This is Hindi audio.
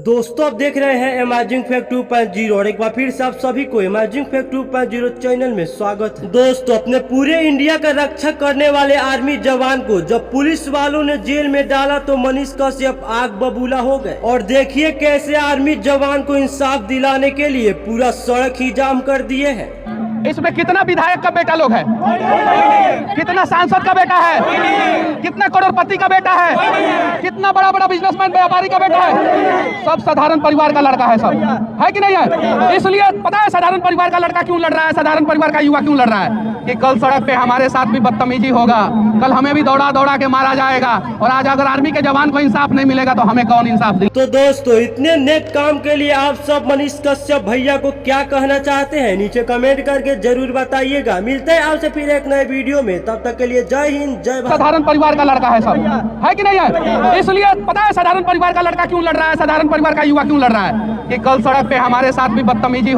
दोस्तों आप देख रहे हैं अमेजिंग फैक्ट 2.0 और एक बार फिर से आप सभी को अमेजिंग फैक्ट 2.0 चैनल में स्वागत है। दोस्तों अपने पूरे इंडिया का रक्षा करने वाले आर्मी जवान को जब पुलिस वालों ने जेल में डाला तो मनीष कश्यप आग बबूला हो गए। और देखिए कैसे आर्मी जवान को इंसाफ दिलाने के लिए पूरा सड़क ही जाम कर दिए हैं। इसमें कितना विधायक का बेटा लोग है, कितना सांसद का बेटा है, कितना करोड़पति का बेटा है, कितना बड़ा बड़ा बिजनेसमैन व्यापारी का बेटा है, सब साधारण परिवार का लड़का है, सब है कि नहीं है। इसलिए पता है साधारण परिवार का लड़का क्यों लड़ रहा है, साधारण परिवार का युवा क्यों लड़ रहा है कि कल सड़क पे हमारे साथ भी बदतमीजी होगा, कल हमें भी दौड़ा दौड़ा के मारा जाएगा और आज अगर आर्मी के जवान को इंसाफ नहीं मिलेगा तो हमें कौन इंसाफ दे। तो दोस्तों इतने नेक काम के लिए आप सब मनीष कश्यप भैया को क्या कहना चाहते हैं नीचे कमेंट करके जरूर बताइएगा। मिलते हैं आपसे फिर एक नए वीडियो में, तब तक के लिए जय हिंद जय भारत। साधारण परिवार का लड़का है, सब है कि नहीं है। इसलिए पता है साधारण परिवार का लड़का क्यों लड़ रहा है, साधारण परिवार का युवा क्यों लड़ रहा है कि कल सड़क पे हमारे साथ भी बदतमीजी